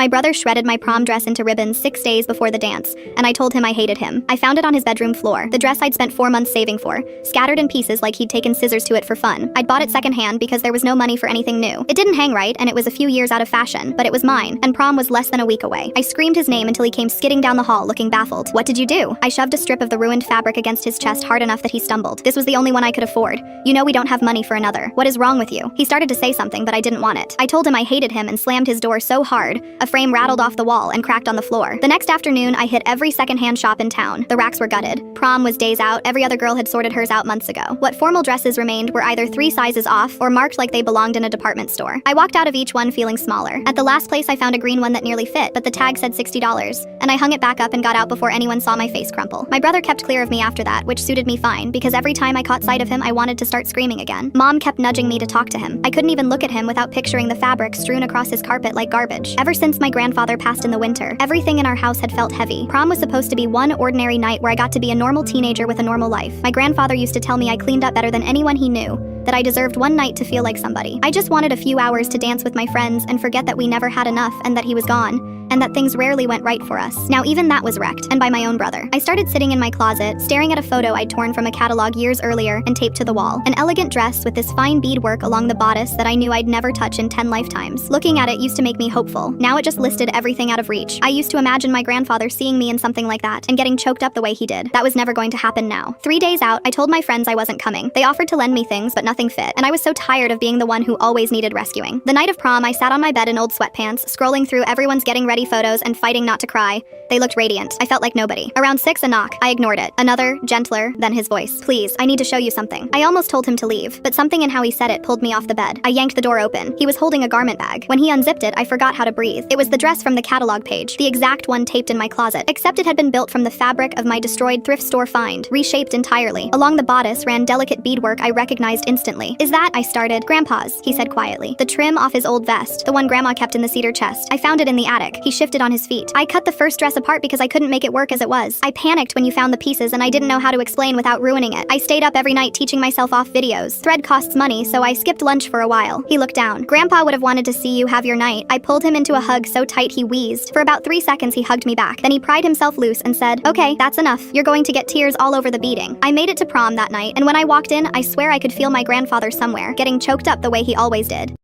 My brother shredded my prom dress into ribbons 6 days before the dance, and I told him I hated him. I found it on his bedroom floor, the dress I'd spent 4 months saving for, scattered in pieces like he'd taken scissors to it for fun. I'd bought it secondhand because there was no money for anything new. It didn't hang right, and it was a few years out of fashion, but it was mine, and prom was less than a week away. I screamed his name until he came skidding down the hall looking baffled. What did you do? I shoved a strip of the ruined fabric against his chest hard enough that he stumbled. This was the only one I could afford. You know we don't have money for another. What is wrong with you? He started to say something, but I didn't want it. I told him I hated him and slammed his door so hard, a frame rattled off the wall and cracked on the floor. The next afternoon, I hit every secondhand shop in town. The racks were gutted. Prom was days out. Every other girl had sorted hers out months ago. What formal dresses remained were either 3 sizes off or marked like they belonged in a department store. I walked out of each one feeling smaller. At the last place, I found a green one that nearly fit, but the tag said $60, and I hung it back up and got out before anyone saw my face crumple. My brother kept clear of me after that, which suited me fine, because every time I caught sight of him, I wanted to start screaming again. Mom kept nudging me to talk to him. I couldn't even look at him without picturing the fabric strewn across his carpet like garbage. Ever since my grandfather passed in the winter, everything in our house had felt heavy. Prom was supposed to be one ordinary night where I got to be a normal teenager with a normal life. My grandfather used to tell me I cleaned up better than anyone he knew, that I deserved one night to feel like somebody. I just wanted a few hours to dance with my friends and forget that we never had enough and that he was gone, and that things rarely went right for us. Now even that was wrecked, and by my own brother. I started sitting in my closet, staring at a photo I'd torn from a catalog years earlier and taped to the wall. An elegant dress with this fine beadwork along the bodice that I knew I'd never touch in 10 lifetimes. Looking at it used to make me hopeful. Now it just listed everything out of reach. I used to imagine my grandfather seeing me in something like that and getting choked up the way he did. That was never going to happen now. 3 days out, I told my friends I wasn't coming. They offered to lend me things, but nothing fit, and I was so tired of being the one who always needed rescuing. The night of prom, I sat on my bed in old sweatpants, scrolling through everyone's getting ready photos and fighting not to cry. They looked radiant. I felt like nobody. Around 6, a knock. I ignored it. Another, gentler, then his voice. Please, I need to show you something. I almost told him to leave, but something in how he said it pulled me off the bed. I yanked the door open. He was holding a garment bag. When he unzipped it, I forgot how to breathe. It was the dress from the catalog page, the exact one taped in my closet, except it had been built from the fabric of my destroyed thrift store find, reshaped entirely. Along the bodice ran delicate beadwork I recognized instantly. Is that? I started. Grandpa's, he said quietly. The trim off his old vest, the one Grandma kept in the cedar chest. I found it in the attic. He shifted on his feet. I cut the first dress apart because I couldn't make it work as it was. I panicked when you found the pieces and I didn't know how to explain without ruining it. I stayed up every night teaching myself off videos. Thread costs money, so I skipped lunch for a while. He looked down. Grandpa would have wanted to see you have your night. I pulled him into a hug so tight he wheezed. For about 3 seconds he hugged me back. Then he pried himself loose and said, okay, that's enough. You're going to get tears all over the beading. I made it to prom that night, and when I walked in, I swear I could feel my grandfather somewhere, getting choked up the way he always did.